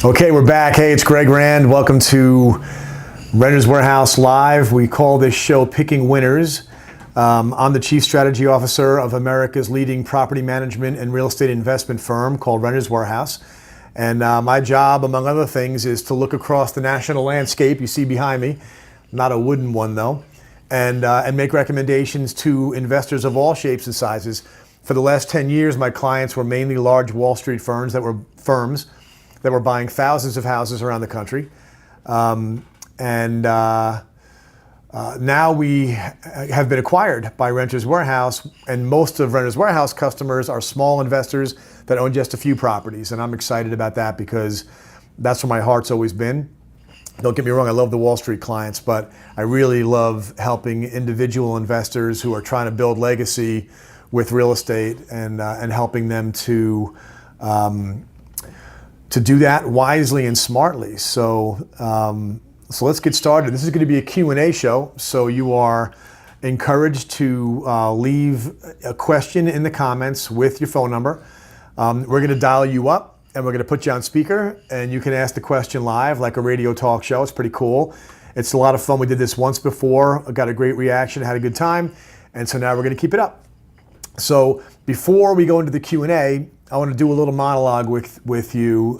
Okay, we're back. Hey, it's Greg Rand. Welcome to Renters Warehouse Live. We call this show Picking Winners. I'm the Chief Strategy Officer of America's leading property management and real estate investment firm called Renters Warehouse. And my job, among other things, is to look across the national landscape you see behind me, not a wooden one though, and make recommendations to investors of all shapes and sizes. For the last 10 years, my clients were mainly large Wall Street firms that were buying thousands of houses around the country. Now we have been acquired by Renters Warehouse, and most of Renters Warehouse customers are small investors that own just a few properties. And I'm excited about that because that's where my heart's always been. Don't get me wrong, I love the Wall Street clients, but I really love helping individual investors who are trying to build legacy with real estate and helping them to do that wisely and smartly. So let's get started. This is going to be a Q&A show, so you are encouraged to leave a question in the comments with your phone number. We're going to dial you up and we're going to put you on speaker, and you can ask the question live like a radio talk show. It's pretty cool. It's a lot of fun. We did this once before. I got a great reaction, had a good time, and so now we're going to keep it up. So before we go into the Q&A, I want to do a little monologue with you,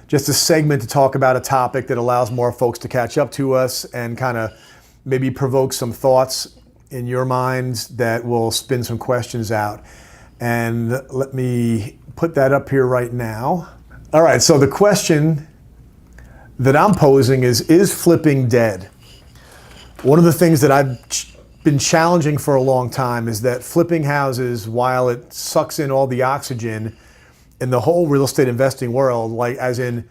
just a segment to talk about a topic that allows more folks to catch up to us and kind of maybe provoke some thoughts in your minds that will spin some questions out. And let me put that up here right now. All right, so the question that I'm posing is flipping dead? One of the things that I've been challenging for a long time is that flipping houses, while it sucks in all the oxygen in the whole real estate investing world, like as in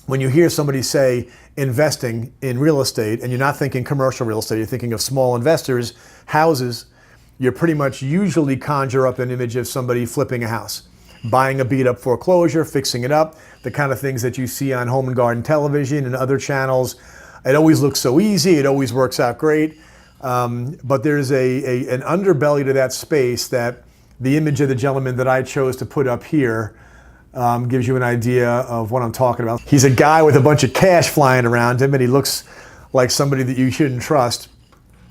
when you hear somebody say investing in real estate and you're not thinking commercial real estate, you're thinking of small investors, houses, you pretty much usually conjure up an image of somebody flipping a house, buying a beat up foreclosure, fixing it up, the kind of things that you see on Home and Garden Television and other channels. It always looks so easy, it always works out great. But there's an underbelly to that space that the image of the gentleman that I chose to put up here gives you an idea of what I'm talking about. He's a guy with a bunch of cash flying around him, and he looks like somebody that you shouldn't trust.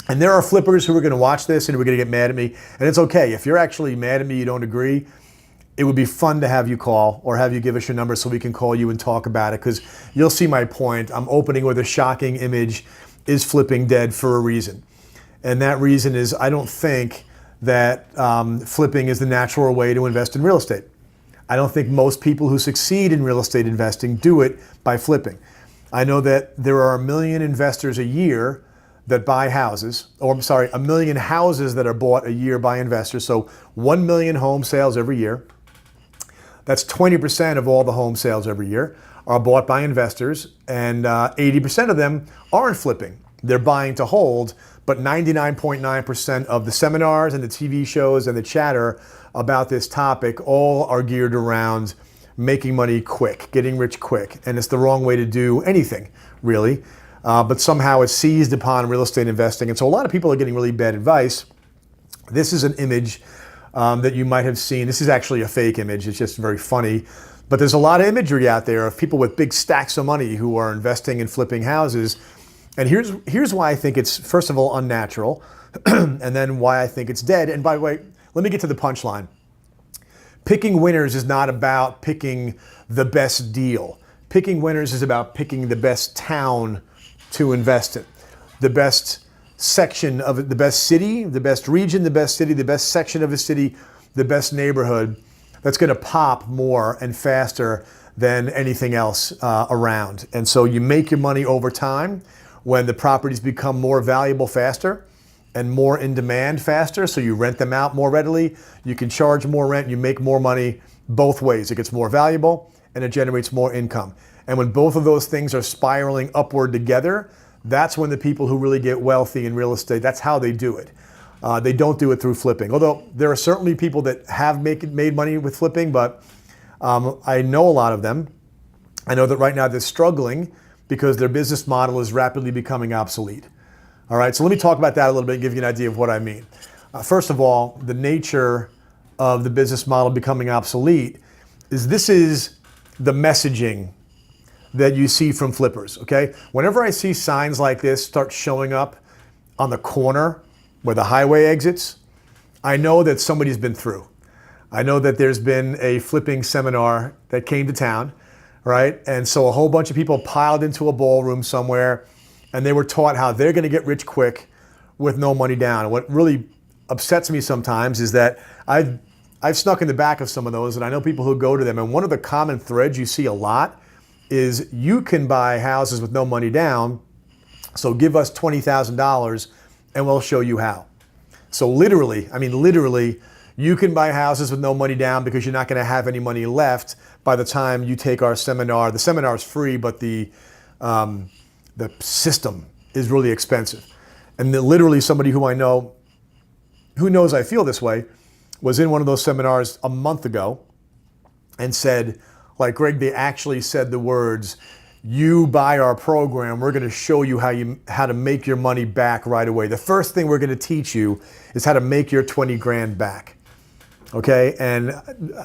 And there are flippers who are going to watch this and who are going to get mad at me. And it's okay. If you're actually mad at me, you don't agree, it would be fun to have you call or have you give us your number so we can call you and talk about it, because you'll see my point. I'm opening with a shocking image. Is flipping dead for a reason? And that reason is I don't think that flipping is the natural way to invest in real estate. I don't think most people who succeed in real estate investing do it by flipping. I know that there are 1 million investors a year that buy houses, or I'm sorry, 1 million houses that are bought a year by investors. So 1 million home sales every year. That's 20% of all the home sales every year are bought by investors, and 80% of them aren't flipping. They're buying to hold, but 99.9% of the seminars and the TV shows and the chatter about this topic all are geared around making money quick, getting rich quick. And it's the wrong way to do anything, really. But somehow it's seized upon real estate investing. And so a lot of people are getting really bad advice. This is an image that you might have seen. This is actually a fake image. It's just very funny. But there's a lot of imagery out there of people with big stacks of money who are investing in flipping houses. And here's why I think it's, first of all, unnatural, and then why I think it's dead. And by the way, let me get to the punchline. Picking winners is not about picking the best deal. Picking winners is about picking the best town to invest in, the best section of it, the best city, the best region, the best city, the best section of a city, the best neighborhood that's going to pop more and faster than anything else around. And so you make your money over time when the properties become more valuable faster and more in demand faster, so you rent them out more readily, you can charge more rent, you make more money both ways. It gets more valuable and it generates more income. And when both of those things are spiraling upward together, that's when the people who really get wealthy in real estate, that's how they do it. They don't do it through flipping. Although there are certainly people that have made money with flipping, but I know a lot of them. I know that right now they're struggling because their business model is rapidly becoming obsolete. All right, so let me talk about that a little bit and give you an idea of what I mean. First of all, the nature of the business model becoming obsolete is this is the messaging that you see from flippers, okay? Whenever I see signs like this start showing up on the corner where the highway exits, I know that somebody's been through. I know that there's been a flipping seminar that came to town, right? And so a whole bunch of people piled into a ballroom somewhere, and they were taught how they're gonna get rich quick with no money down. And what really upsets me sometimes is that I've snuck in the back of some of those, and I know people who go to them, and one of the common threads you see a lot is you can buy houses with no money down, so give us $20,000 and we'll show you how. So literally, you can buy houses with no money down because you're not going to have any money left by the time you take our seminar. The seminar is free, but the system is really expensive. And literally somebody who I know, who knows I feel this way, was in one of those seminars a month ago and said, like, Greg, they actually said the words, you buy our program, we're gonna show you how to make your money back right away. The first thing we're gonna teach you is how to make your 20 grand back, okay? And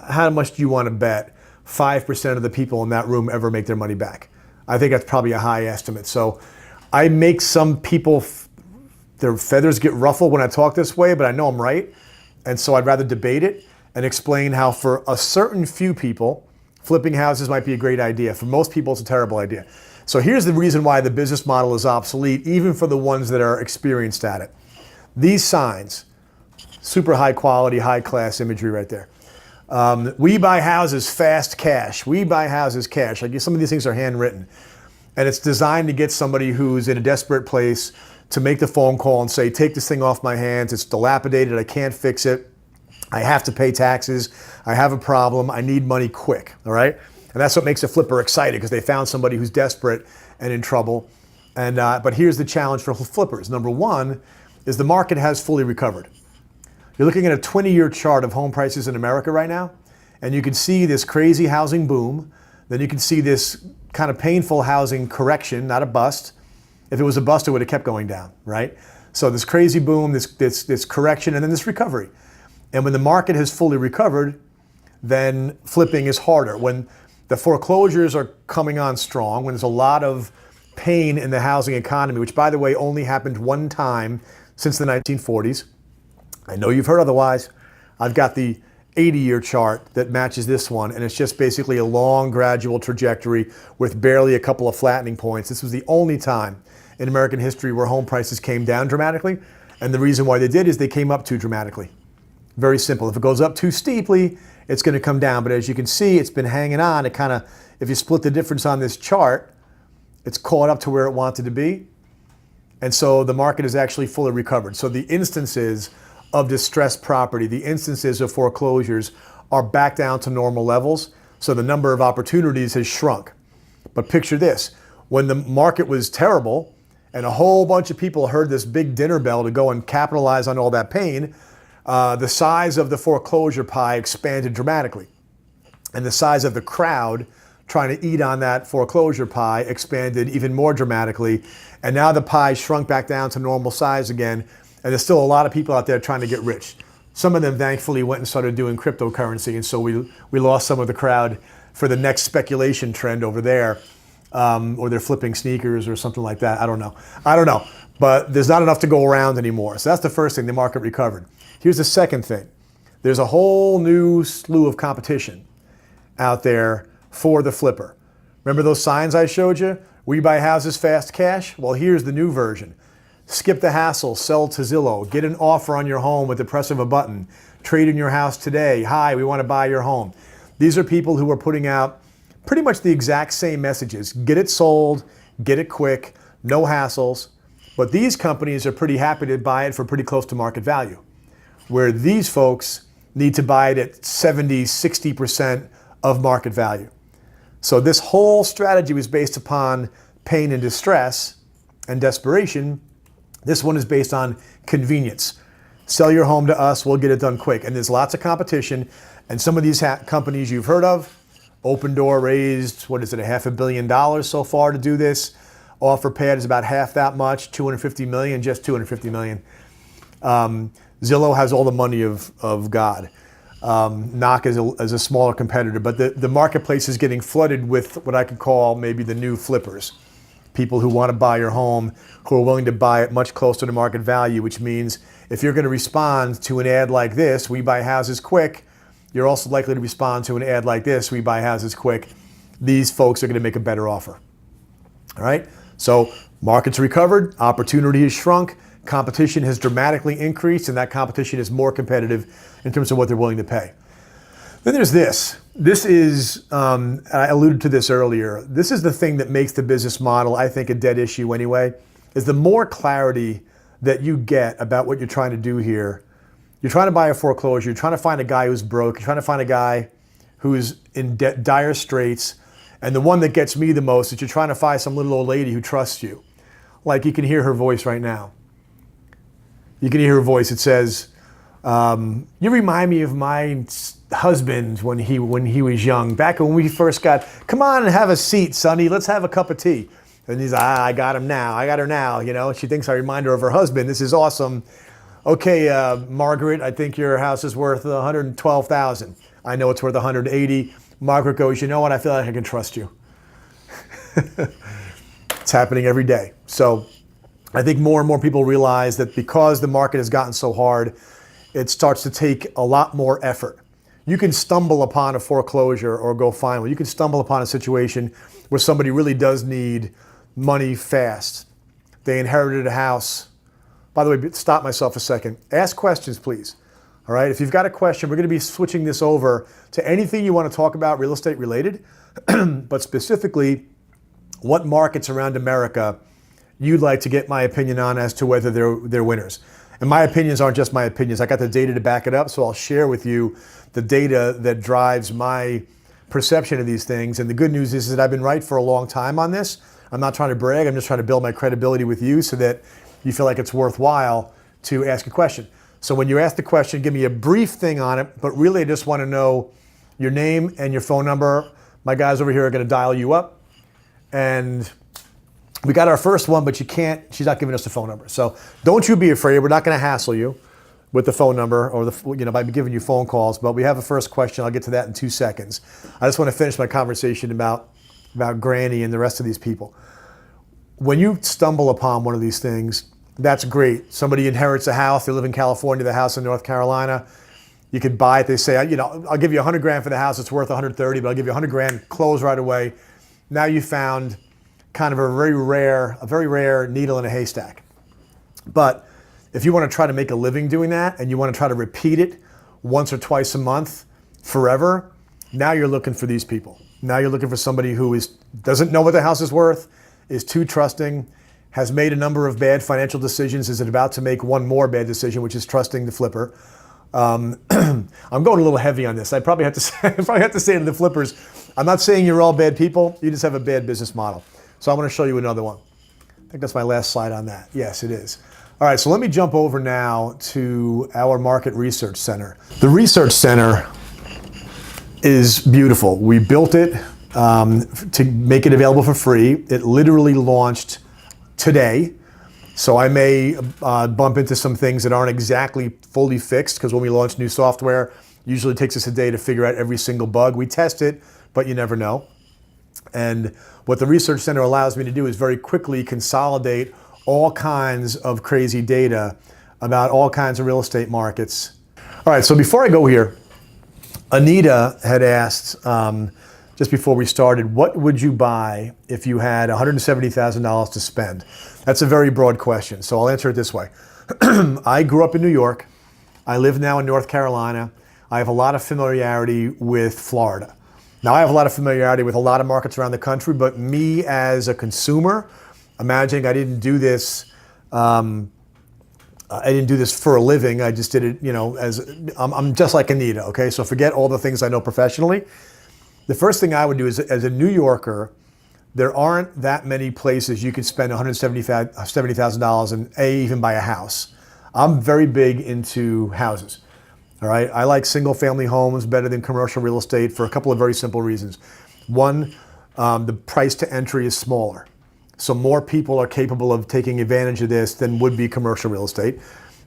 how much do you wanna bet 5% of the people in that room ever make their money back? I think that's probably a high estimate. So I make some people, their feathers get ruffled when I talk this way, but I know I'm right. And so I'd rather debate it and explain how for a certain few people, flipping houses might be a great idea. For most people, it's a terrible idea. So here's the reason why the business model is obsolete, even for the ones that are experienced at it. These signs, super high quality, high class imagery right there. We buy houses fast cash. We buy houses cash. Like, some of these things are handwritten. And it's designed to get somebody who's in a desperate place to make the phone call and say, take this thing off my hands. It's dilapidated. I can't fix it. I have to pay taxes. I have a problem. I need money quick, all right? And that's what makes a flipper excited, because they found somebody who's desperate and in trouble. And but here's the challenge for flippers. Number one is the market has fully recovered. You're looking at a 20-year chart of home prices in America right now, and you can see this crazy housing boom. Then you can see this kind of painful housing correction, not a bust. If it was a bust, it would have kept going down, right? So this crazy boom, this correction, and then this recovery. And when the market has fully recovered, then flipping is harder. When the foreclosures are coming on strong, when there's a lot of pain in the housing economy, which, by the way, only happened one time since the 1940s. I know you've heard otherwise. I've got the 80-year chart that matches this one, and it's just basically a long, gradual trajectory with barely a couple of flattening points. This was the only time in American history where home prices came down dramatically, and the reason why they did is they came up too dramatically. Very simple. If it goes up too steeply, it's going to come down. But as you can see, it's been hanging on. It kind of, if you split the difference on this chart, it's caught up to where it wanted to be. And so the market is actually fully recovered. So the instances of distressed property, the instances of foreclosures are back down to normal levels. So the number of opportunities has shrunk. But picture this, when the market was terrible and a whole bunch of people heard this big dinner bell to go and capitalize on all that pain, the size of the foreclosure pie expanded dramatically. And the size of the crowd trying to eat on that foreclosure pie expanded even more dramatically. And now the pie shrunk back down to normal size again. And there's still a lot of people out there trying to get rich. Some of them thankfully went and started doing cryptocurrency. And so we lost some of the crowd for the next speculation trend over there. Or they're flipping sneakers or something like that. I don't know. But there's not enough to go around anymore. So that's the first thing, the market recovered. Here's the second thing. There's a whole new slew of competition out there for the flipper. Remember those signs I showed you? We buy houses fast cash? Well, here's the new version. Skip the hassle, sell to Zillow, get an offer on your home with the press of a button, trade in your house today. Hi, we want to buy your home. These are people who are putting out pretty much the exact same messages. Get it sold, get it quick, no hassles. But these companies are pretty happy to buy it for pretty close to market value, where these folks need to buy it at 70, 60% of market value. So this whole strategy was based upon pain and distress and desperation. This one is based on convenience. Sell your home to us, we'll get it done quick. And there's lots of competition. And some of these companies you've heard of, Opendoor raised, $500 million so far to do this. OfferPad is about half that much, $250 million, just $250 million. Zillow has all the money of God. Knock as a smaller competitor, but the marketplace is getting flooded with what I could call maybe the new flippers. People who want to buy your home, who are willing to buy it much closer to market value, which means if you're going to respond to an ad like this, we buy houses quick, you're also likely to respond to an ad like this, we buy houses quick. These folks are going to make a better offer. All right? So market's recovered, opportunity has shrunk, competition has dramatically increased, and that competition is more competitive in terms of what they're willing to pay. Then there's this. This is, I alluded to this earlier, this is the thing that makes the business model, I think, a dead issue anyway, is the more clarity that you get about what you're trying to do here. You're trying to buy a foreclosure, you're trying to find a guy who's broke, you're trying to find a guy who's in dire straits, and the one that gets me the most is you're trying to find some little old lady who trusts you. Like you can hear her voice right now. You can hear her voice. It says, you remind me of my husband when he was young, back when we first got, come on and have a seat, Sonny, let's have a cup of tea. And he's like, I got him now, I got her now, you know. She thinks I remind her of her husband. This is awesome. Okay, Margaret, I think your house is worth $112,000. I know it's worth $180,000. Margaret goes, you know what, I feel like I can trust you. It's happening every day. So I think more and more people realize that because the market has gotten so hard, it starts to take a lot more effort. You can stumble upon a foreclosure or go find one. You can stumble upon a situation where somebody really does need money fast. They inherited a house. By the way, stop myself a second. Ask questions, please. All right, if you've got a question, we're going to be switching this over to anything you want to talk about real estate related, but specifically what markets around America you'd like to get my opinion on as to whether they're winners. And my opinions aren't just my opinions. I got the data to back it up, so I'll share with you the data that drives my perception of these things. And the good news is that I've been right for a long time on this. I'm not trying to brag. I'm just trying to build my credibility with you so that you feel like it's worthwhile to ask a question. So when you ask the question, give me a brief thing on it, but really I just want to know your name and your phone number. My guys over here are going to dial you up. And we got our first one, but she's not giving us the phone number. So don't you be afraid. We're not going to hassle you with the phone number or by giving you phone calls, but we have a first question. I'll get to that in 2 seconds. I just want to finish my conversation about Granny and the rest of these people. When you stumble upon one of these things, that's great. Somebody inherits a house, they live in California, the house in North Carolina. You could buy it, they say, I'll give you $100,000 for the house, it's worth $130,000, but I'll give you $100,000, close right away. Now you found kind of a very rare needle in a haystack. But if you want to try to make a living doing that and you want to try to repeat it once or twice a month forever, now you're looking for these people. Now you're looking for somebody who doesn't know what the house is worth, is too trusting, has made a number of bad financial decisions, is about to make one more bad decision, which is trusting the flipper. I'm going a little heavy on this. I probably have to say to the flippers, I'm not saying you're all bad people, you just have a bad business model. So I'm going to show you another one. I think that's my last slide on that. Yes, it is. All right, so let me jump over now to our market research center. The research center is beautiful. We built it to make it available for free. It literally launched today. So I may bump into some things that aren't exactly fully fixed because when we launch new software, usually it takes us a day to figure out every single bug. We test it, but you never know. And what the Research Center allows me to do is very quickly consolidate all kinds of crazy data about all kinds of real estate markets. All right, so before I go here, Anita had asked, just before we started, what would you buy if you had $170,000 to spend? That's a very broad question, so I'll answer it this way. I grew up in New York. I live now in North Carolina. I have a lot of familiarity with Florida. Now, I have a lot of familiarity with a lot of markets around the country, but me as a consumer, imagining I didn't do this for a living. I just did it, I'm just like Anita, okay? So forget all the things I know professionally. The first thing I would do is, as a New Yorker, there aren't that many places you could spend $170,000 and even buy a house. I'm very big into houses. All right, I like single family homes better than commercial real estate for a couple of very simple reasons. One, the price to entry is smaller. So more people are capable of taking advantage of this than would be commercial real estate.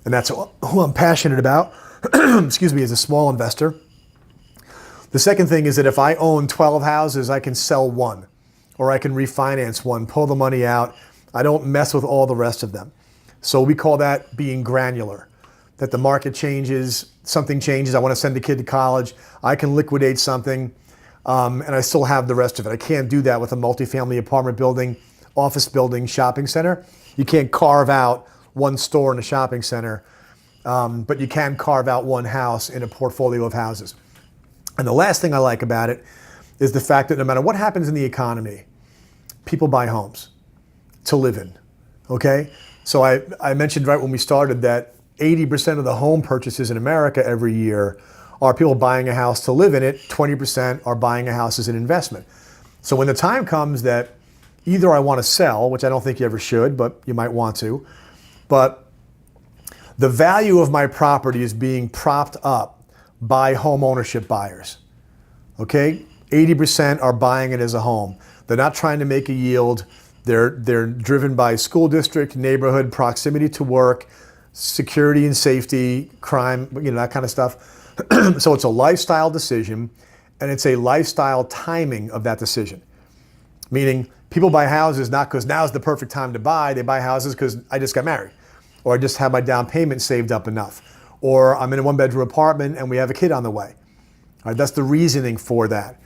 And that's who I'm passionate about, excuse me, as a small investor. The second thing is that if I own 12 houses, I can sell one, or I can refinance one, pull the money out. I don't mess with all the rest of them. So we call that being granular, that the market changes, something changes, I want to send a kid to college, I can liquidate something, and I still have the rest of it. I can't do that with a multifamily apartment building, office building, shopping center. You can't carve out one store in a shopping center, but you can carve out one house in a portfolio of houses. And the last thing I like about it is the fact that no matter what happens in the economy, people buy homes to live in, okay? So I mentioned right when we started that 80% of the home purchases in America every year are people buying a house to live in it, 20% are buying a house as an investment. So when the time comes that either I want to sell, which I don't think you ever should, but you might want to, but the value of my property is being propped up by home ownership buyers, okay? 80% are buying it as a home. They're not trying to make a yield. They're driven by school district, neighborhood, proximity to work, security and safety, crime, that kind of stuff. So it's a lifestyle decision, and it's a lifestyle timing of that decision. Meaning people buy houses not because now's the perfect time to buy. They buy houses because I just got married, or I just have my down payment saved up enough, or I'm in a one-bedroom apartment and we have a kid on the way. All right, that's the reasoning for that.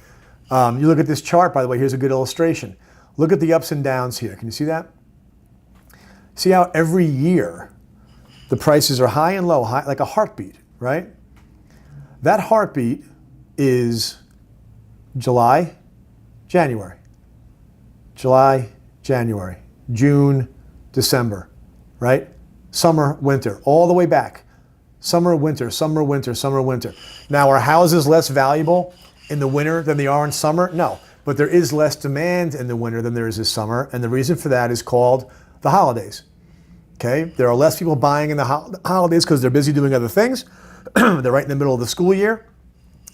You look at this chart, by the way, here's a good illustration. Look at the ups and downs here. Can you see that? See how every year the prices are high and low, high, like a heartbeat, right? That heartbeat is July, January. July, January, June, December, right? Summer, winter, all the way back. Summer, winter, summer, winter, summer, winter. Now, are houses less valuable in the winter than they are in summer? No, but there is less demand in the winter than there is this summer, and the reason for that is called the holidays. Okay, there are less people buying in the holidays because they're busy doing other things. They're right in the middle of the school year,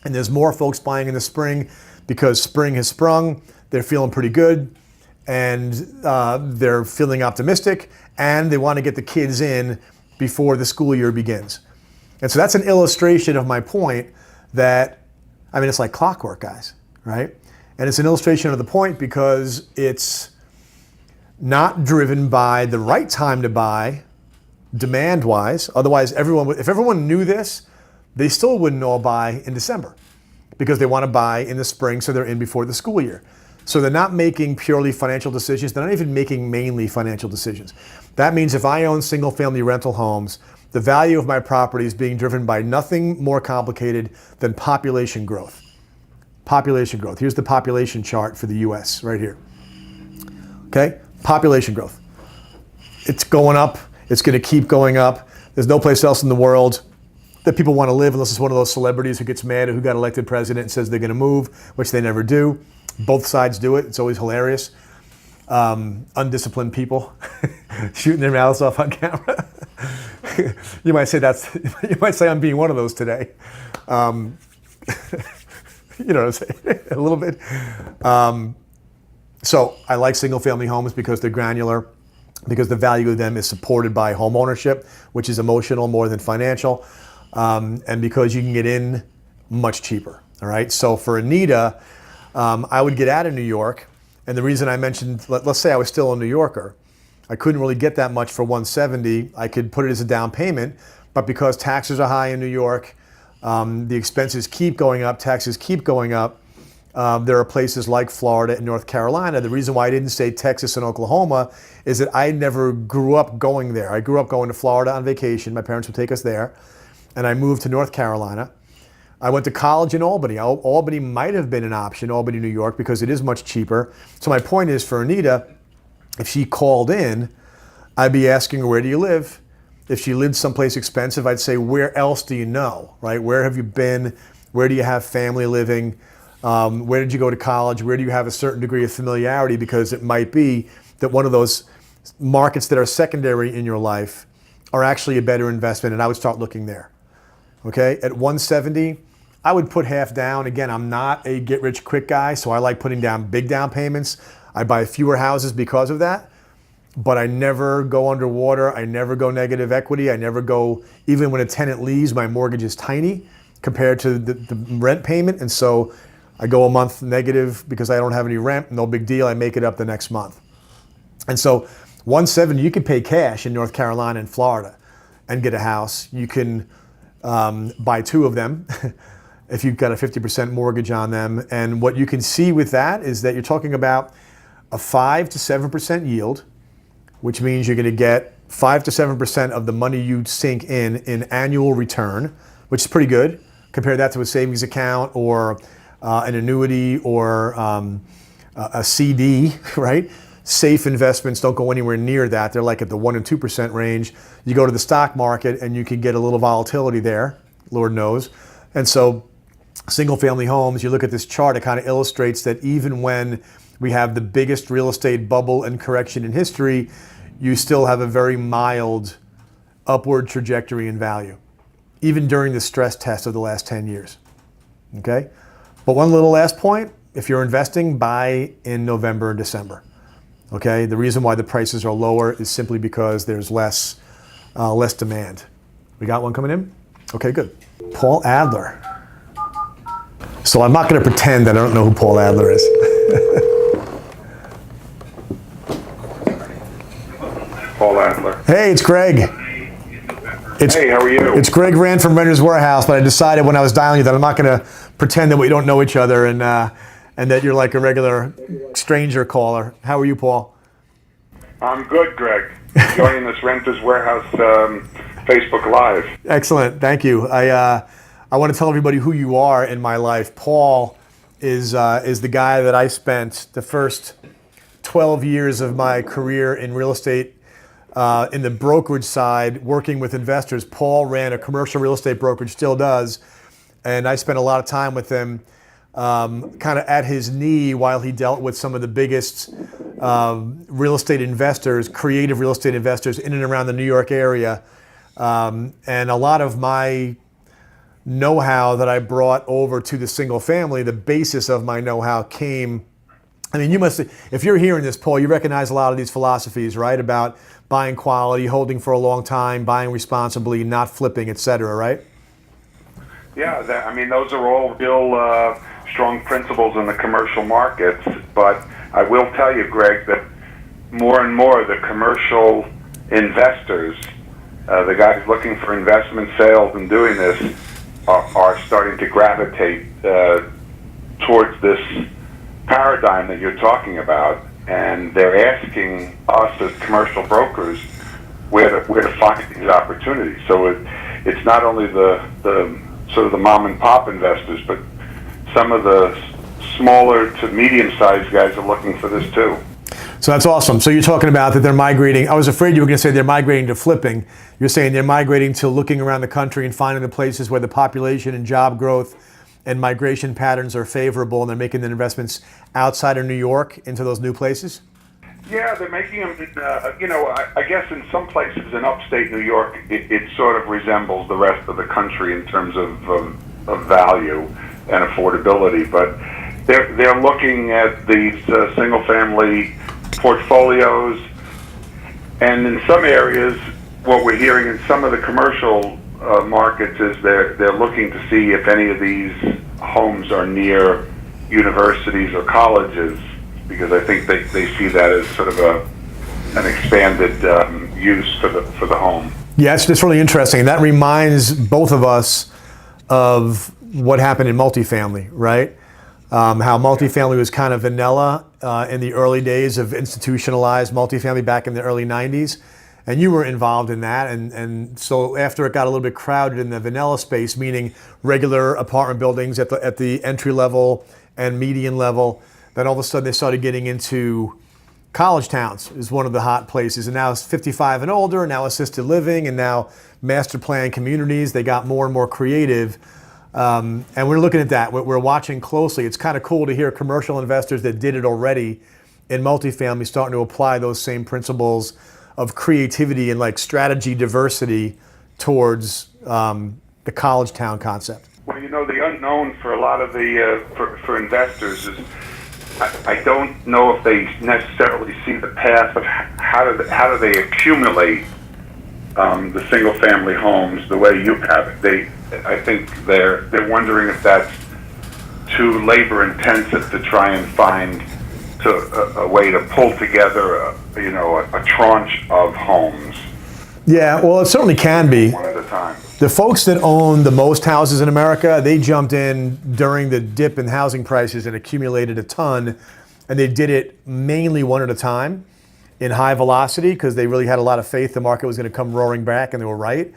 and there's more folks buying in the spring because spring has sprung. They're feeling pretty good, and they're feeling optimistic, and they want to get the kids in before the school year begins. And so that's an illustration of my point that, it's like clockwork, guys, right? And it's an illustration of the point because it's not driven by the right time to buy, demand-wise. Otherwise, if everyone knew this, they still wouldn't all buy in December because they want to buy in the spring so they're in before the school year. So they're not making purely financial decisions. They're not even making mainly financial decisions. That means if I own single-family rental homes, the value of my property is being driven by nothing more complicated than population growth. Population growth. Here's the population chart for the US right here. Okay? Population growth. It's going up. It's going to keep going up. There's no place else in the world that people want to live unless it's one of those celebrities who gets mad at who got elected president and says they're going to move, which they never do. Both sides do it. It's always hilarious. Undisciplined people shooting their mouths off on camera. You might say I'm being one of those today. You know what I'm saying? A little bit. So I like single family homes because they're granular, because the value of them is supported by home ownership, which is emotional more than financial, and because you can get in much cheaper. All right. So for Anita, I would get out of New York. And the reason I mentioned, let's say I was still a New Yorker, I couldn't really get that much for $170. I could put it as a down payment, but because taxes are high in New York, the expenses keep going up, taxes keep going up. There are places like Florida and North Carolina. The reason why I didn't say Texas and Oklahoma is that I never grew up going there. I grew up going to Florida on vacation. My parents would take us there. And I moved to North Carolina. I went to college in Albany. Albany might have been an option, Albany, New York, because it is much cheaper. So my point is for Anita, if she called in, I'd be asking her, where do you live? If she lived someplace expensive, I'd say, where else do you know, right? Where have you been? Where do you have family living? Where did you go to college? Where do you have a certain degree of familiarity? Because it might be that one of those markets that are secondary in your life are actually a better investment, and I would start looking there. Okay, at 170, I would put half down. Again, I'm not a get-rich-quick guy, so I like putting down big down payments. I buy fewer houses because of that, but I never go underwater. I never go negative equity. I never go, even when a tenant leaves, my mortgage is tiny compared to the rent payment. And so I go a month negative because I don't have any rent. No big deal. I make it up the next month. And so 170, you can pay cash in North Carolina and Florida and get a house. You can buy two of them if you've got a 50% mortgage on them. And what you can see with that is that you're talking about a 5 to 7% yield, which means you're going to get 5 to 7% of the money you sink in annual return, which is pretty good. Compare that to a savings account or an annuity or a CD, right? Safe investments don't go anywhere near that. They're like at the 1 and 2% range. You go to the stock market and you can get a little volatility there, Lord knows. And so single family homes, you look at this chart, it kind of illustrates that even when we have the biggest real estate bubble and correction in history, you still have a very mild upward trajectory in value, even during the stress test of the last 10 years, okay? But one little last point, if you're investing, buy in November and December, okay? The reason why the prices are lower is simply because there's less demand. We got one coming in? Okay, good. Paul Adler. So I'm not gonna pretend that I don't know who Paul Adler is. Paul Adler. Hey, it's Greg. Hey, how are you? It's Greg Rand from Renter's Warehouse, but I decided when I was dialing you that I'm not going to pretend that we don't know each other and that you're like a regular stranger caller. How are you, Paul? I'm good, Greg. Joining this Renter's Warehouse Facebook Live. Excellent, thank you. I want to tell everybody who you are in my life. Paul is the guy that I spent the first 12 years of my career in real estate in the brokerage side, working with investors. Paul ran a commercial real estate brokerage, still does, and I spent a lot of time with him kind of at his knee while he dealt with some of the biggest real estate investors, creative real estate investors in and around the New York area. And a lot of my know-how that I brought over to the single family, the basis of my know-how came, I mean, you must, if you're hearing this, Paul, you recognize a lot of these philosophies, right? About buying quality, holding for a long time, buying responsibly, not flipping, et cetera, right? Yeah, I mean, those are all real strong principles in the commercial markets. But I will tell you, Greg, that more and more the commercial investors, the guys looking for investment sales and doing this, are starting to gravitate towards this paradigm that you're talking about, and they're asking us as commercial brokers where to find these opportunities. So it's not only the sort of the mom and pop investors, but some of the smaller to medium-sized guys are looking for this too. So that's awesome. So you're talking about that they're migrating. I was afraid you were going to say they're migrating to flipping. You're saying they're migrating to looking around the country and finding the places where the population and job growth and migration patterns are favorable, and they're making the investments outside of New York into those new places? Yeah, they're making them, I guess in some places in upstate New York, it sort of resembles the rest of the country in terms of value and affordability, but they're looking at these single-family portfolios, and in some areas, what we're hearing in some of the commercial markets is they're looking to see if any of these homes are near universities or colleges, because I think they see that as sort of an expanded use for the home. Yeah, it's just really interesting. That reminds both of us of what happened in multifamily, right? How multifamily was kind of vanilla in the early days of institutionalized multifamily back in the early 90s. And you were involved in that, and so after it got a little bit crowded in the vanilla space, meaning regular apartment buildings at the entry level and median level, then all of a sudden they started getting into college towns is one of the hot places, and now it's 55 and older, and now assisted living, and now master plan communities. They got more and more creative, and we're looking at that. We're watching closely. It's kind of cool to hear commercial investors that did it already in multifamily starting to apply those same principles of creativity and like strategy diversity towards the college town concept. Well, the unknown for a lot of the for investors is I don't know if they necessarily see the path of how do they accumulate the single-family homes the way you have it. I think they're wondering if that's too labor-intensive to try and find a way to pull together, a tranche of homes. Yeah, well, it certainly can be. One at a time. The folks that own the most houses in America, they jumped in during the dip in housing prices and accumulated a ton, and they did it mainly one at a time in high velocity because they really had a lot of faith the market was going to come roaring back, and they were right.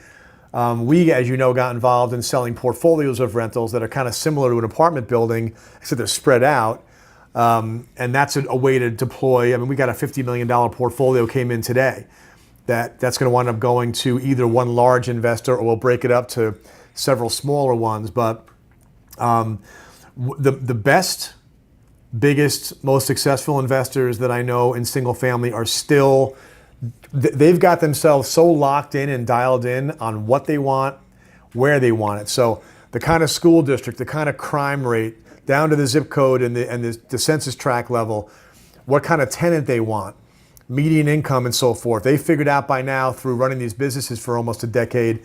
We, as you know, got involved in selling portfolios of rentals that are kind of similar to an apartment building, except they're spread out. And that's a way to deploy. I mean, we got a $50 million portfolio came in today. That's going to wind up going to either one large investor or we'll break it up to several smaller ones. But the best, biggest, most successful investors that I know in single family are still, they've got themselves so locked in and dialed in on what they want, where they want it. So the kind of school district, the kind of crime rate, down to the zip code and the census tract level, what kind of tenant they want, median income and so forth. They figured out by now through running these businesses for almost a decade,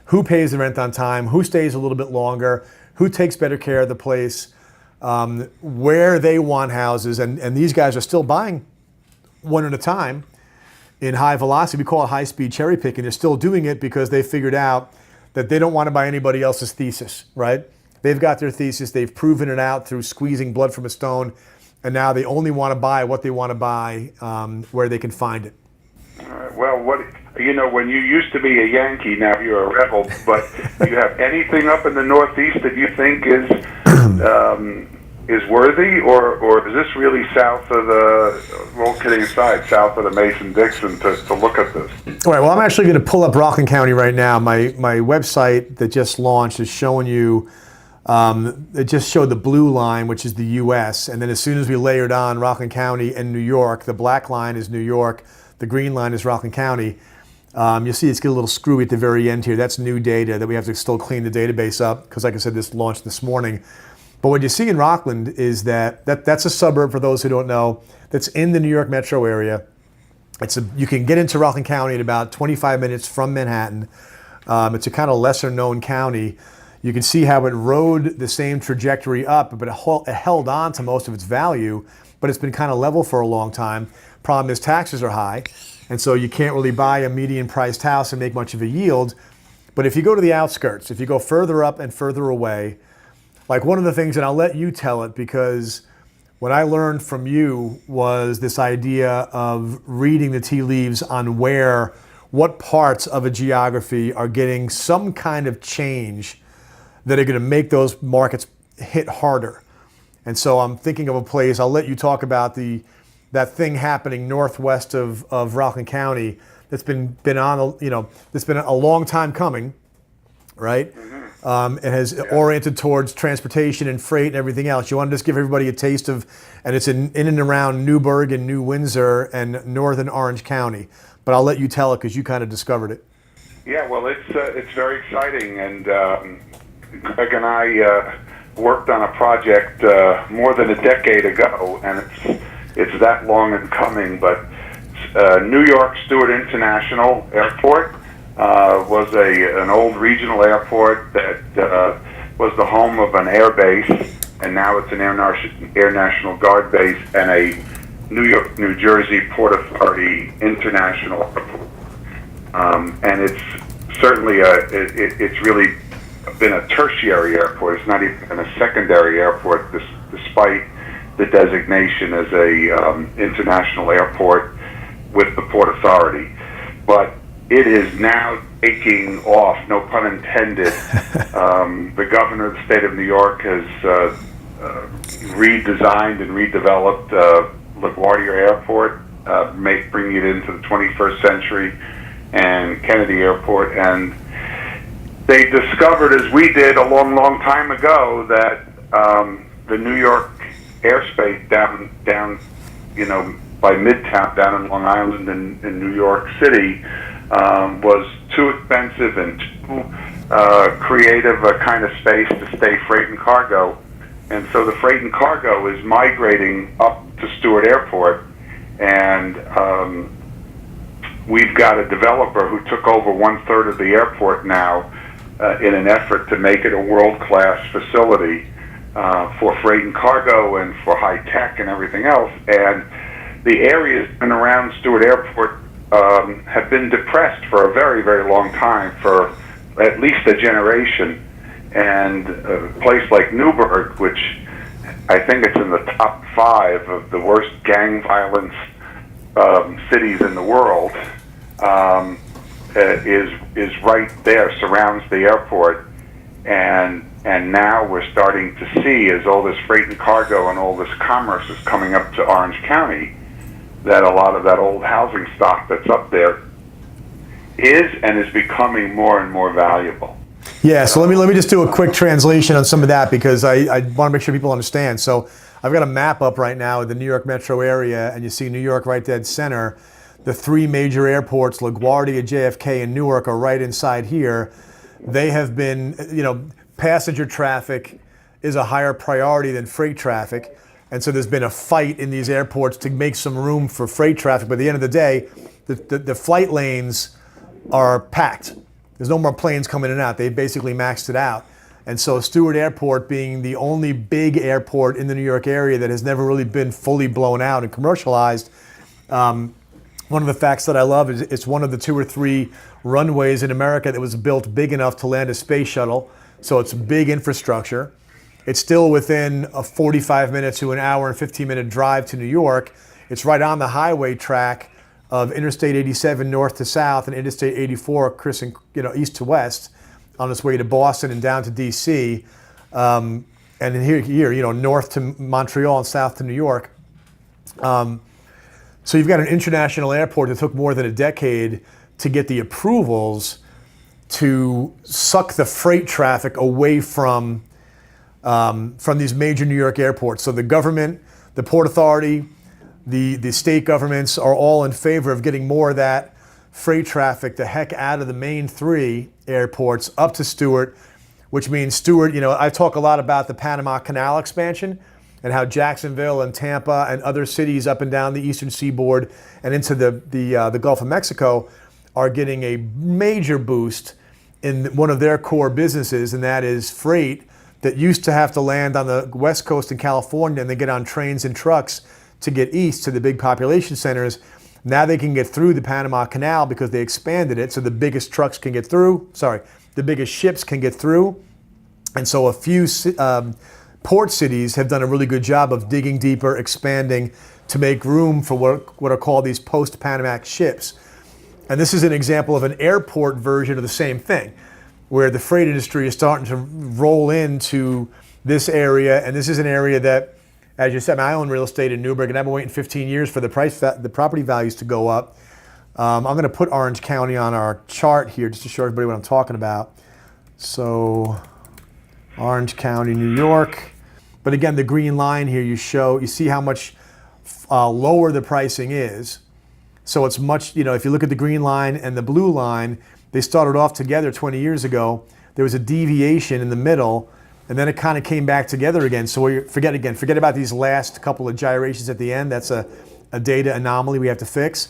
who pays the rent on time, who stays a little bit longer, who takes better care of the place, where they want houses. And these guys are still buying one at a time in high velocity. We call it high speed cherry picking. They're still doing it because they figured out that they don't want to buy anybody else's thesis, right? They've got their thesis, they've proven it out through squeezing blood from a stone, and now they only want to buy what they want to buy where they can find it. Well, when you used to be a Yankee, now you're a Rebel, but do you have anything up in the Northeast that you think is worthy, or is this really south of well, kidding aside, south of the Mason-Dixon to look at this? All right, well, I'm actually going to pull up Rockland County right now. My website that just launched is showing you, it just showed the blue line, which is the U.S., and then as soon as we layered on Rockland County and New York, the black line is New York, the green line is Rockland County. You'll see it's getting a little screwy at the very end here. That's new data that we have to still clean the database up because, like I said, this launched this morning. But what you see in Rockland is that's a suburb, for those who don't know, that's in the New York metro area. You can get into Rockland County in about 25 minutes from Manhattan. It's a kind of lesser known county. You can see how it rode the same trajectory up, but it held on to most of its value, but it's been kind of level for a long time. Problem is taxes are high, and so you can't really buy a median priced house and make much of a yield. But if you go to the outskirts, if you go further up and further away, like one of the things, and I'll let you tell it because what I learned from you was this idea of reading the tea leaves on what parts of a geography are getting some kind of change that are going to make those markets hit harder. And so I'm thinking of a place, I'll let you talk about that thing happening northwest of Rockland County that's been a long time coming, right? Mm-hmm. It has oriented towards transportation and freight and everything else. You want to just give everybody a taste of, and it's in and around Newburgh and New Windsor and northern Orange County. But I'll let you tell it because you kind of discovered it. Yeah, well, it's very exciting, and Greg and I worked on a project more than a decade ago, and it's that long in coming. But New York Stewart International Airport was an old regional airport that was the home of an air base, and now it's an Air National Guard base and a New Jersey Port Authority International Airport. And it's certainly it's really been a tertiary airport. It's not even a secondary airport, despite the designation as a international airport with the Port Authority. But it is now taking off, no pun intended. The governor of the state of New York has redesigned and redeveloped LaGuardia Airport, bringing it into the 21st century, and Kennedy Airport. And they discovered, as we did a long, long time ago, that the New York airspace down, by Midtown, down in Long Island and in New York City, was too expensive and too creative a kind of space to stay freight and cargo. And so the freight and cargo is migrating up to Stewart Airport, and we've got a developer who took over 1/3 of the airport now in an effort to make it a world-class facility for freight and cargo and for high tech and everything else. And the areas in and around Stewart Airport have been depressed for a very, very long time, for at least a generation. And a place like Newburgh, which I think it's in the top 5 of the worst gang violence cities in the world, is right there, surrounds the airport, and now we're starting to see, as all this freight and cargo and all this commerce is coming up to Orange County, that a lot of that old housing stock that's up there is becoming more and more valuable. Yeah, so let me just do a quick translation on some of that, because I want to make sure people understand. So I've got a map up right now of the New York metro area, and you see New York right dead center. The 3 major airports, LaGuardia, JFK, and Newark, are right inside here. They have been, passenger traffic is a higher priority than freight traffic. And so there's been a fight in these airports to make some room for freight traffic. But at the end of the day, the flight lanes are packed. There's no more planes coming in and out. They've basically maxed it out. And so Stewart Airport, being the only big airport in the New York area that has never really been fully blown out and commercialized, one of the facts that I love is it's one of the 2 or 3 runways in America that was built big enough to land a space shuttle. So it's big infrastructure. It's still within a 45-minute to an hour and 15-minute drive to New York. It's right on the highway track of Interstate 87 north to south and Interstate 84 east to west, on its way to Boston and down to DC, and here, north to Montreal and south to New York. So you've got an international airport that took more than a decade to get the approvals to suck the freight traffic away from these major New York airports. So the government, the Port Authority, the state governments are all in favor of getting more of that freight traffic the heck out of the main 3 airports up to Stewart, which means Stewart, I talk a lot about the Panama Canal expansion and how Jacksonville and Tampa and other cities up and down the eastern seaboard and into the Gulf of Mexico are getting a major boost in one of their core businesses, and that is freight that used to have to land on the West Coast in California and they get on trains and trucks to get east to the big population centers. Now they can get through the Panama Canal because they expanded it, so the biggest trucks can get through. The biggest ships can get through. And so a few port cities have done a really good job of digging deeper, expanding to make room for what are called these post-Panamax ships. And this is an example of an airport version of the same thing, where the freight industry is starting to roll into this area. And this is an area that, as you said, I own real estate in Newburgh, and I've been waiting 15 years for the property values to go up. I'm going to put Orange County on our chart here just to show everybody what I'm talking about. So, Orange County, New York. But again, the green line here, you see how much lower the pricing is. So it's much, if you look at the green line and the blue line, they started off together 20 years ago. There was a deviation in the middle, and then it kind of came back together again. So forget about these last couple of gyrations at the end. That's a data anomaly we have to fix.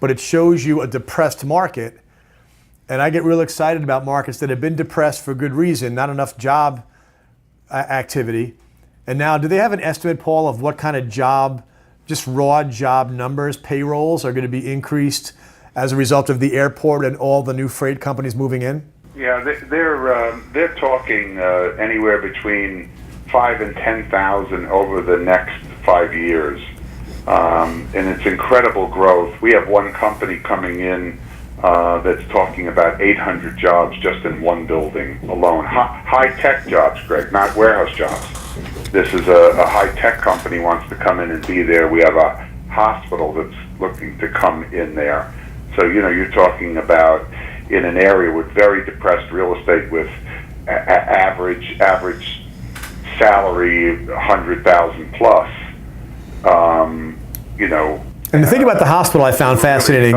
But it shows you a depressed market. And I get real excited about markets that have been depressed for good reason, not enough job activity. And now, do they have an estimate, Paul, of what kind of just raw job numbers, payrolls are going to be increased as a result of the airport and all the new freight companies moving in? Yeah, they're talking anywhere between 5,000 and 10,000 over the next 5 years, and it's incredible growth. We have one company coming in that's talking about 800 jobs just in one building alone. High-tech jobs, Greg, not warehouse jobs. This is a high-tech company wants to come in and be there. We have a hospital that's looking to come in there. So, you're talking about in an area with very depressed real estate with average salary 100,000 plus. And the thing about the hospital I found fascinating.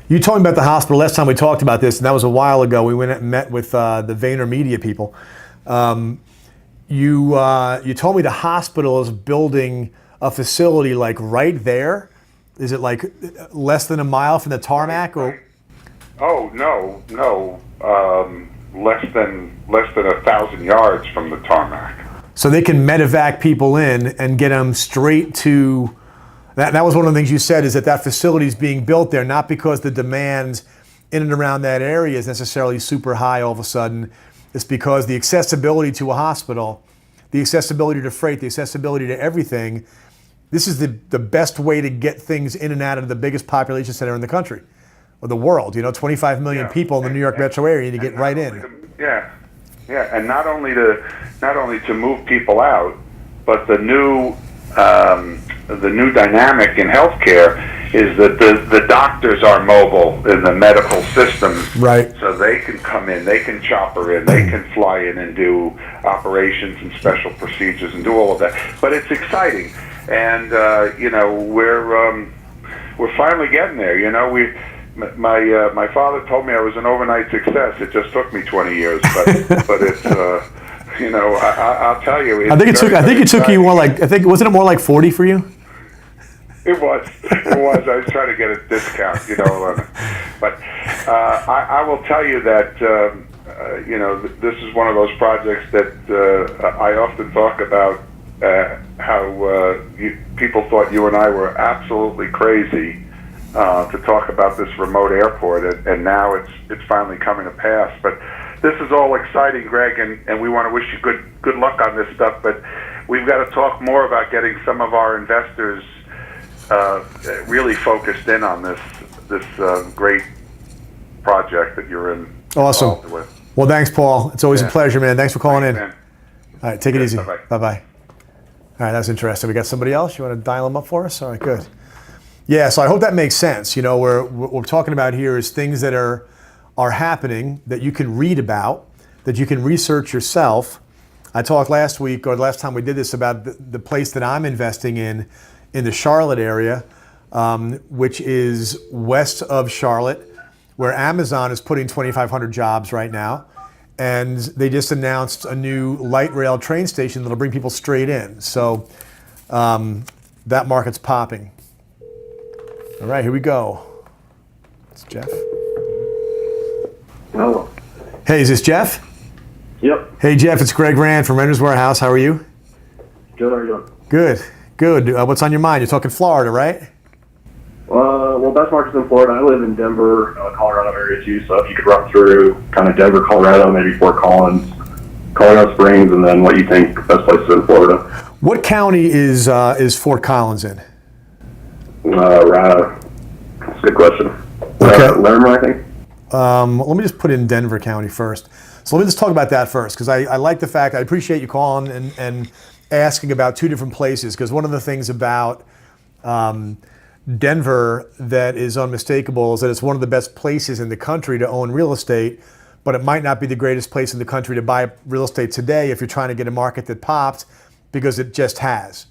You told me about the hospital last time we talked about this, and that was a while ago. We went and met with the VaynerMedia people. You told me the hospital is building a facility like right there Is it like less than a mile from the tarmac, or? Oh no, no, less than 1,000 yards from the tarmac. So they can medevac people in and get them straight to. That was one of the things you said, is that facility is being built there not because the demand in and around that area is necessarily super high all of a sudden. It's because the accessibility to a hospital, the accessibility to freight, the accessibility to everything. This is the best way to get things in and out of the biggest population center in the country, or the world. 25 million people in the New York metro area to get right in. Yeah, and not only to move people out, but the new dynamic in healthcare is that the doctors are mobile in the medical system. Right. So they can come in, they can chopper in, they can fly in and do operations and special procedures and do all of that. But it's exciting, and we're finally getting there. My father told me I was an overnight success. It just took me 20 years, but it's I'll tell you. I think it took you more like, wasn't it more like 40 for you? It was. I was trying to get a discount, but I will tell you that this is one of those projects that I often talk about. How people thought you and I were absolutely crazy to talk about this remote airport, and now it's finally coming to pass. But this is all exciting, Greg, and we want to wish you good luck on this stuff. But we've got to talk more about getting some of our investors really focused in on this great project that you're involved Awesome. with. Well, thanks, Paul. It's always a pleasure, man. Thanks for calling in. Man. All right, take it easy. Bye-bye. Bye-bye. All right, that's interesting. We got somebody else? You want to dial them up for us? All right, good. Yeah, so I hope that makes sense. What we're talking about here is things that are happening that you can read about, that you can research yourself. I talked last week, or the last time we did this, about the place that I'm investing in the Charlotte area, which is west of Charlotte, where Amazon is putting 2,500 jobs right now. And they just announced a new light rail train station that'll bring people straight in. So that market's popping. All right, here we go. It's Jeff. Hello. Hey, is this Jeff? Yep. Hey, Jeff, it's Greg Rand from Renters Warehouse. How are you? Good. How are you doing? Good. What's on your mind? You're talking Florida, right? Well, best market's in Florida. I live in Denver, Colorado area too. So if you could run through kind of Denver, Colorado, maybe Fort Collins, Colorado Springs, and then what you think best places in Florida. What county is Fort Collins in? That's a good question. Okay. Lerner, I think. Let me just put in Denver County first. So let me just talk about that first, because I like the fact, I appreciate you calling and asking about two different places, because one of the things about Denver that is unmistakable is that it's one of the best places in the country to own real estate, but it might not be the greatest place in the country to buy real estate today if you're trying to get a market that popped, because it just has,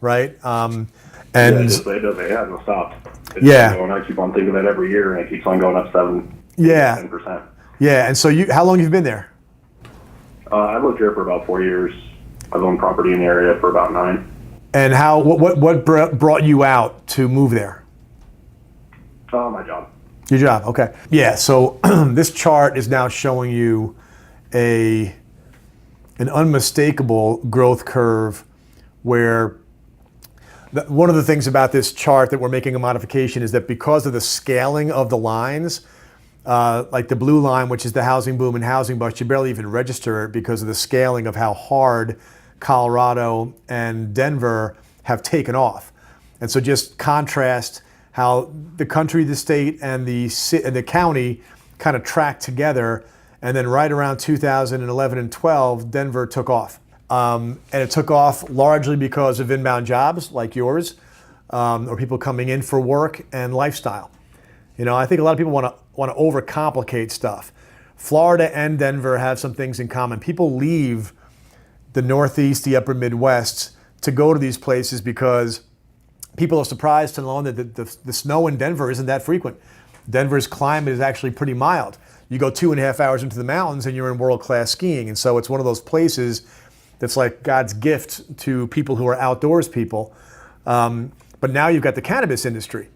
right? It does. It hasn't stopped. I keep on thinking that every year, and it keeps on going up 10%. Yeah, and so how long have you been there? I've lived here for about 4 years. I've owned property in the area for about 9. And what brought you out to move there? My job. Your job, okay. Yeah, so this chart is now showing you an unmistakable growth curve where one of the things about this chart that we're making a modification is that because of the scaling of the lines, like the blue line, which is the housing boom and housing bust, you barely even register it because of the scaling of how hard Colorado and Denver have taken off. And so just contrast how the country, the state, and the county kind of track together, and then right around 2011 and 12, Denver took off. And it took off largely because of inbound jobs like yours, or people coming in for work and lifestyle. I think a lot of people want to overcomplicate stuff. Florida and Denver have some things in common. People leave the Northeast, the upper Midwest, to go to these places because people are surprised to learn that the snow in Denver isn't that frequent. Denver's climate is actually pretty mild. You go 2.5 hours into the mountains and you're in world-class skiing. And so it's one of those places that's like God's gift to people who are outdoors people. But But now you've got the cannabis industry,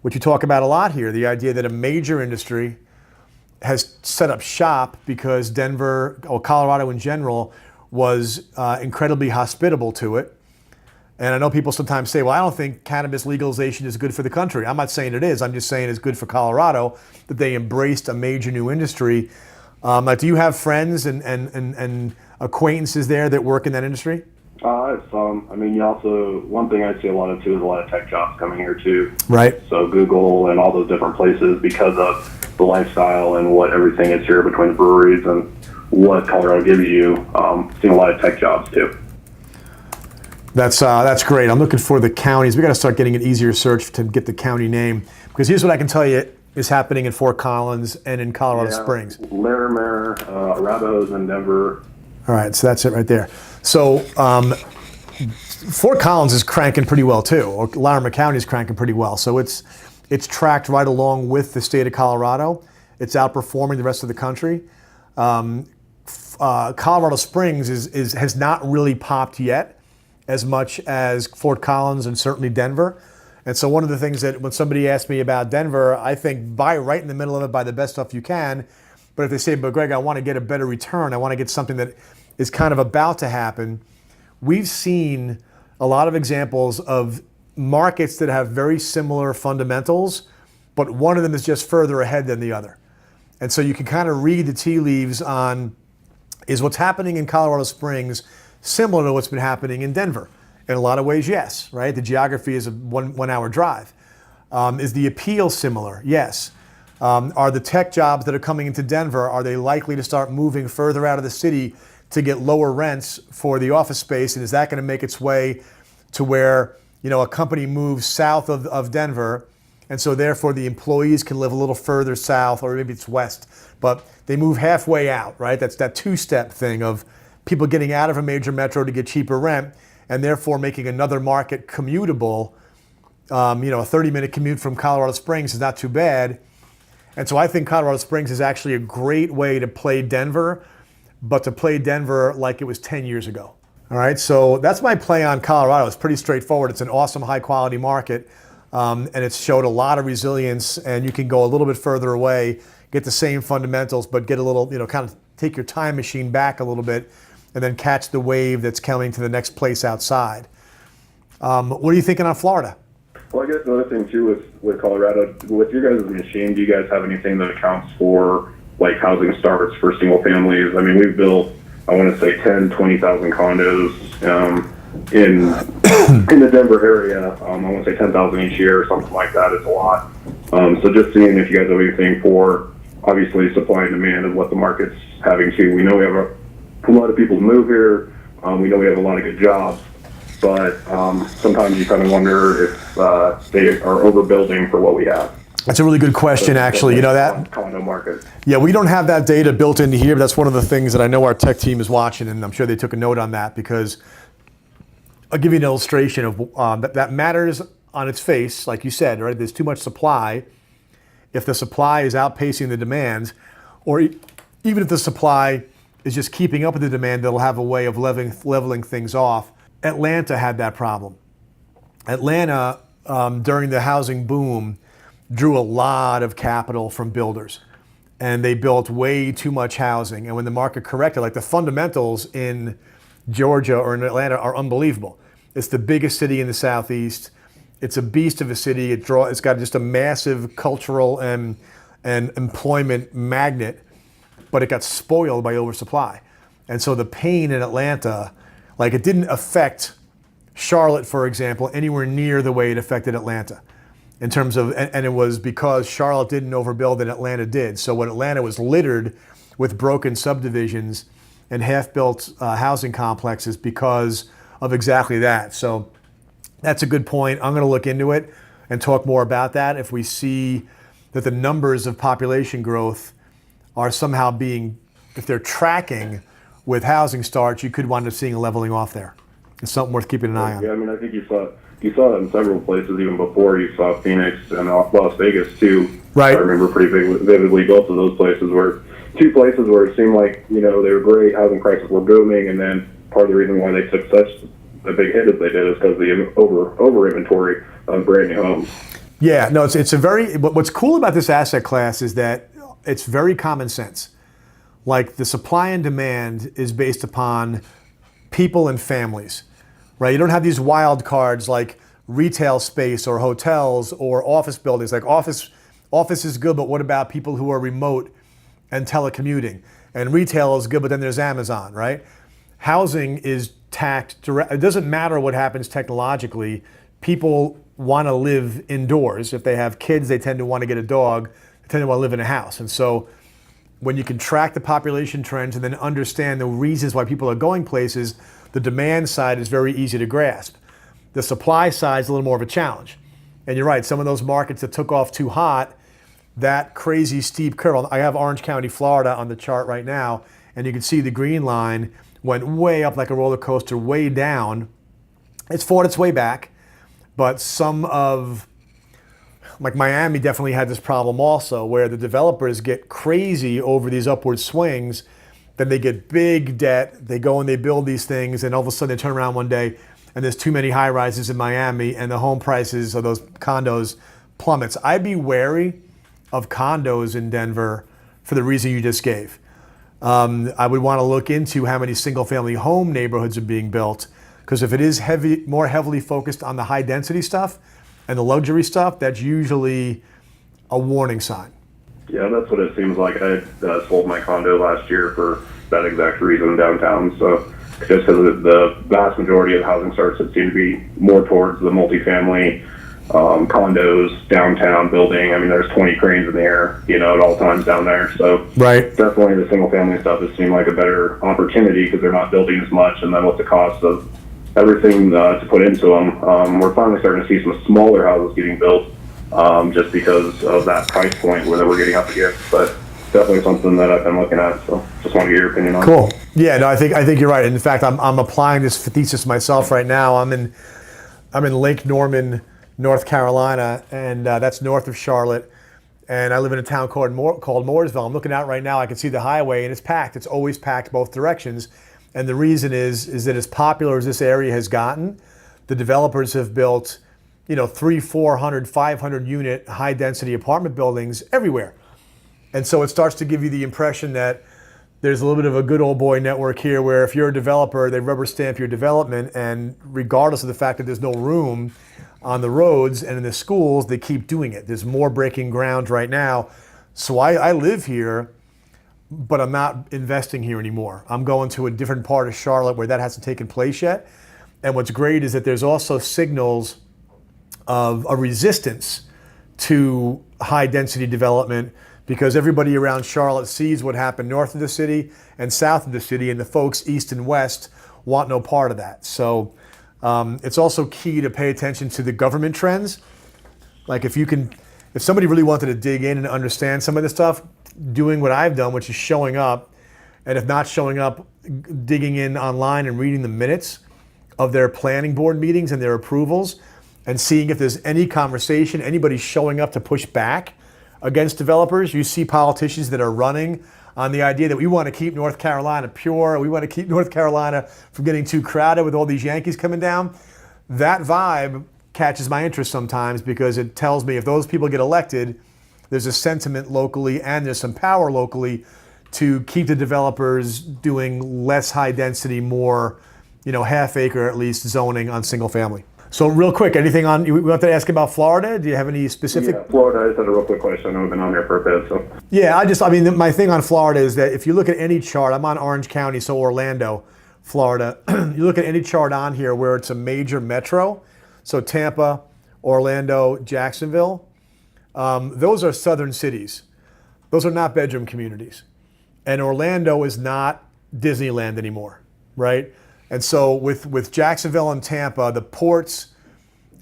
which you talk about a lot here, the idea that a major industry has set up shop because Denver, or Colorado in general, was incredibly hospitable to it. And I know people sometimes say, well, I don't think cannabis legalization is good for the country. I'm not saying it is. I'm just saying it's good for Colorado that they embraced a major new industry. Do you have friends and acquaintances there that work in that industry? I have some. I mean, you also, one thing I see a lot of too is a lot of tech jobs coming here too. Right. So Google and all those different places, because of the lifestyle and what everything is here between the breweries and what Colorado gives you, seeing a lot of tech jobs too. That's great. I'm looking for the counties. We got to start getting an easier search to get the county name, because here's what I can tell you is happening in Fort Collins and in Colorado Springs. Larimer, Arapahoe, and Denver. All right, so that's it right there. So Fort Collins is cranking pretty well too, or Larimer County is cranking pretty well. So it's tracked right along with the state of Colorado. It's outperforming the rest of the country. Colorado Springs has not really popped yet as much as Fort Collins and certainly Denver. And so one of the things that when somebody asks me about Denver, I think buy right in the middle of it, buy the best stuff you can. But if they say, but Greg, I want to get a better return, I want to get something that is kind of about to happen. We've seen a lot of examples of markets that have very similar fundamentals, but one of them is just further ahead than the other. And so you can kind of read the tea leaves on, is what's happening in Colorado Springs similar to what's been happening in Denver? In a lot of ways, yes, right? The geography is a one hour drive. Is the appeal similar? Yes. Are the tech jobs that are coming into Denver, are they likely to start moving further out of the city to get lower rents for the office space? And is that going to make its way to where, a company moves south of Denver, and so therefore the employees can live a little further south, or maybe it's west, but they move halfway out, right? That's that two-step thing of people getting out of a major metro to get cheaper rent, and therefore making another market commutable. A 30-minute commute from Colorado Springs is not too bad. And so I think Colorado Springs is actually a great way to play Denver, but to play Denver like it was 10 years ago. All right, so that's my play on Colorado. It's pretty straightforward. It's an awesome, high-quality market, and it's showed a lot of resilience, and you can go a little bit further away, get the same fundamentals, but get a little, kind of take your time machine back a little bit, and then catch the wave that's coming to the next place outside. What are you thinking on Florida? Well, I guess another thing too with Colorado, with your guys' machine, do you guys have anything that accounts for like housing starts for single families? I mean, we've built, I want to say 10, 20,000 condos in the Denver area. I want to say 10,000 each year or something like that. It's a lot. So just seeing if you guys have anything for obviously supply and demand of what the market's having too. We know we have a lot of people move here. We know we have a lot of good jobs. But sometimes you kind of wonder if they are overbuilding for what we have. That's a really good question, actually. That condo market. Yeah, we don't have that data built into here, but that's one of the things that I know our tech team is watching, and I'm sure they took a note on that, because I'll give you an illustration of that matters on its face, like you said, right? There's too much supply. If the supply is outpacing the demand, or even if the supply is just keeping up with the demand, that'll have a way of leveling things off. Atlanta had that problem. Atlanta, during the housing boom, drew a lot of capital from builders, and they built way too much housing. And when the market corrected, like the fundamentals in Georgia or in Atlanta are unbelievable. It's the biggest city in the Southeast. It's a beast of a city. It's got just a massive cultural and employment magnet, but it got spoiled by oversupply. And so the pain in Atlanta, like it didn't affect Charlotte, for example, anywhere near the way it affected Atlanta. In terms of, and it was because Charlotte didn't overbuild and Atlanta did. So when Atlanta was littered with broken subdivisions and half-built housing complexes because of exactly that. So that's a good point. I'm going to look into it and talk more about that. If we see that the numbers of population growth are somehow if they're tracking with housing starts, you could wind up seeing a leveling off there. It's something worth keeping an eye on. Yeah, I mean, I think you saw it in several places even before. You saw Phoenix and Las Vegas too. Right. I remember pretty vividly both of those places were two places where it seemed like, they were great, housing prices were booming, and then part of the reason why they took such the big hit as they did is because of the over inventory of brand new homes. Yeah, no, it's a very, what's cool about this asset class is that it's very common sense. Like the supply and demand is based upon people and families, right? You don't have these wild cards like retail space or hotels or office buildings. Like office is good, but what about people who are remote and telecommuting? And retail is good, but then there's Amazon, right? Housing is tacked direct. It doesn't matter what happens technologically. People want to live indoors. If they have kids, they tend to want to get a dog. They tend to want to live in a house. And so when you can track the population trends and then understand the reasons why people are going places, the demand side is very easy to grasp. The supply side is a little more of a challenge. And you're right, some of those markets that took off too hot, that crazy steep curve. I have Orange County, Florida on the chart right now, and you can see the green line went way up like a roller coaster, way down. It's fought its way back, but some of, like Miami definitely had this problem also, where the developers get crazy over these upward swings, then they get big debt, they go and they build these things, and all of a sudden they turn around one day and there's too many high rises in Miami and the home prices of those condos plummets. I'd be wary of condos in Denver for the reason you just gave. I would want to look into how many single-family home neighborhoods are being built, because if it is more heavily focused on the high-density stuff and the luxury stuff, that's usually a warning sign. Yeah, that's what it seems like. I sold my condo last year for that exact reason downtown. So just because the vast majority of housing starts that seem to be more towards the multifamily condos downtown building. I mean, there's 20 cranes in the air, at all times down there. So right, definitely the single family stuff has seemed like a better opportunity because they're not building as much. And then with the cost of everything to put into them, we're finally starting to see some smaller houses getting built just because of that price point where we're getting up against. But definitely something that I've been looking at. So just want to get your opinion on. Cool. Yeah, no, I think you're right. In fact, I'm applying this thesis myself right now. I'm in Lake Norman, North Carolina, and that's north of Charlotte. And I live in a town called Mooresville. I'm looking out right now. I can see the highway, and it's packed. It's always packed both directions. And the reason is that as popular as this area has gotten, the developers have built, 300, 400, 500 unit high density apartment buildings everywhere. And so it starts to give you the impression that there's a little bit of a good old boy network here where if you're a developer, they rubber stamp your development, and regardless of the fact that there's no room on the roads and in the schools, they keep doing it. There's more breaking ground right now. So I live here, but I'm not investing here anymore. I'm going to a different part of Charlotte where that hasn't taken place yet. And what's great is that there's also signals of a resistance to high density development, because everybody around Charlotte sees what happened north of the city and south of the city, and the folks east and west want no part of that. So it's also key to pay attention to the government trends. Like if somebody really wanted to dig in and understand some of this stuff, doing what I've done, which is showing up, and if not showing up, digging in online and reading the minutes of their planning board meetings and their approvals, and seeing if there's any conversation, anybody showing up to push back against developers. You see politicians that are running on the idea that we want to keep North Carolina pure, we want to keep North Carolina from getting too crowded with all these Yankees coming down. That vibe catches my interest sometimes, because it tells me if those people get elected, there's a sentiment locally and there's some power locally to keep the developers doing less high density, more, half acre at least zoning on single family. So real quick, anything on, you want to ask about Florida? Do you have any specific? Yeah, Florida, I just had a real quick question. I know we've been on here for a bit, so. Yeah, my thing on Florida is that if you look at any chart, I'm on Orange County, so Orlando, Florida. You look at any chart on here where it's a major metro, so Tampa, Orlando, Jacksonville, those are southern cities. Those are not bedroom communities. And Orlando is not Disneyland anymore, right? And so with Jacksonville and Tampa, the ports,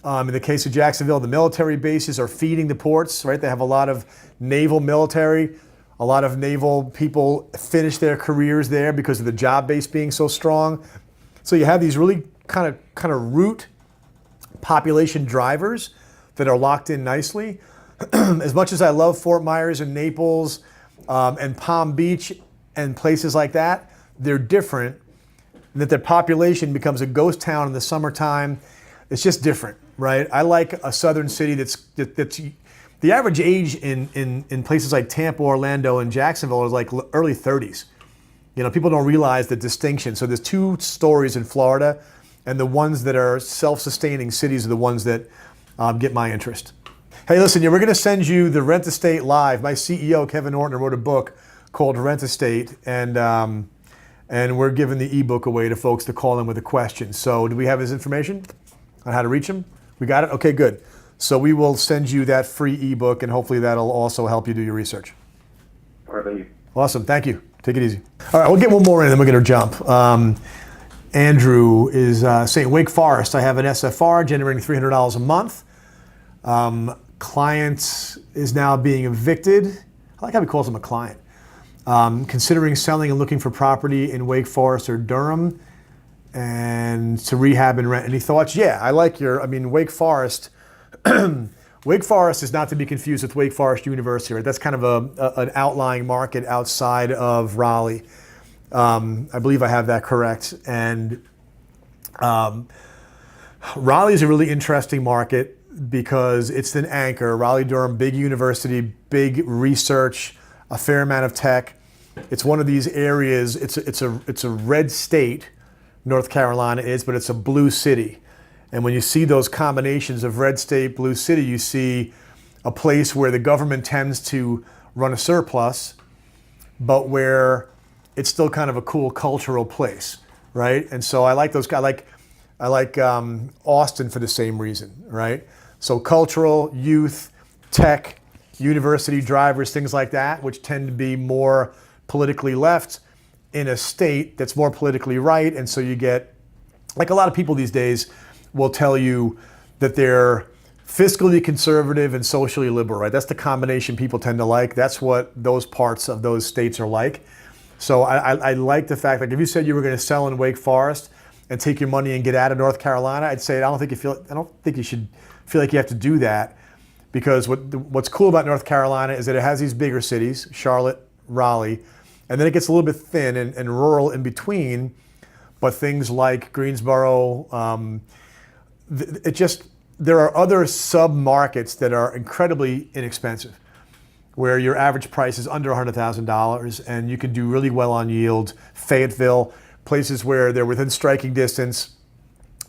in the case of Jacksonville, the military bases are feeding the ports, right? They have a lot of naval military. A lot of naval people finish their careers there because of the job base being so strong. So you have these really kind of root population drivers that are locked in nicely. As much as I love Fort Myers and Naples and Palm Beach and places like that, they're different. and that their population becomes a ghost town in the summertime. It's just different, right? I like a southern city that's the average age in places like Tampa, Orlando, and Jacksonville is like early 30s. You know, people don't realize the distinction. So there's two stories in Florida, and the ones that are self-sustaining cities are the ones that get my interest. Hey, listen, we're going to send you the Rent Estate Live. My CEO, Kevin Norton, wrote a book called Rent Estate, and we're giving the ebook away to folks to call in with a question. So do we have his information on how to reach him? We got it? Okay, good. So we will send you that free ebook, and hopefully that'll also help you do your research. All right, thank you. Awesome, thank you. Take it easy. All right, we'll get one more in, then we're going to jump. Andrew is saying, Wake Forest, I have an SFR generating $300 a month. Client is now being evicted. I like how he calls him a client. Considering selling and looking for property in Wake Forest or Durham and to rehab and rent. Any thoughts? Yeah, I like Wake Forest. Wake Forest is not to be confused with Wake Forest University, right? That's kind of an outlying market outside of Raleigh. I believe I have that correct. And Raleigh is a really interesting market because it's an anchor. Raleigh-Durham, big university, big research, a fair amount of tech. It's one of these areas, it's a red state, North Carolina is, but it's a blue city. And when you see those combinations of red state, blue city, you see a place where the government tends to run a surplus, but where it's still kind of a cool cultural place, right? And so I like those. I like Austin for the same reason, right? So cultural, youth, tech, university drivers, things like that, which tend to be more politically left in a state that's more politically right. And so you get, like a lot of people these days will tell you that they're fiscally conservative and socially liberal, right? That's the combination people tend to like. That's what those parts of those states are like. So I like the fact, like if you said you were going to sell in Wake Forest and take your money and get out of North Carolina, I'd say I don't think you should feel like you have to do that, because what's cool about North Carolina is that it has these bigger cities, Charlotte, Raleigh, and then it gets a little bit thin and rural in between. But things like Greensboro, there are other sub-markets that are incredibly inexpensive, where your average price is under $100,000 and you can do really well on yield. Fayetteville, places where they're within striking distance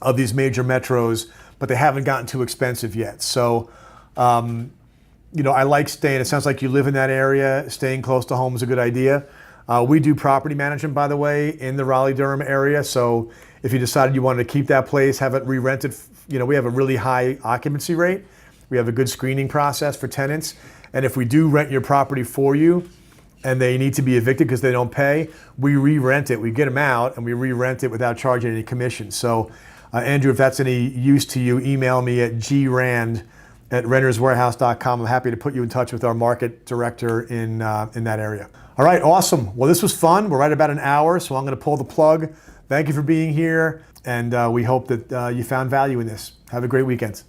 of these major metros, but they haven't gotten too expensive yet. So, I like staying. It sounds like you live in that area. Staying close to home is a good idea. We do property management, by the way, in the Raleigh-Durham area. So if you decided you wanted to keep that place, have it re-rented, we have a really high occupancy rate. We have a good screening process for tenants. And if we do rent your property for you and they need to be evicted because they don't pay, we re-rent it. We get them out and we re-rent it without charging any commission. So Andrew, if that's any use to you, email me at gRand@renterswarehouse.com. I'm happy to put you in touch with our market director in that area. All right, awesome. Well, this was fun. We're right about an hour, so I'm going to pull the plug. Thank you for being here, and we hope that you found value in this. Have a great weekend.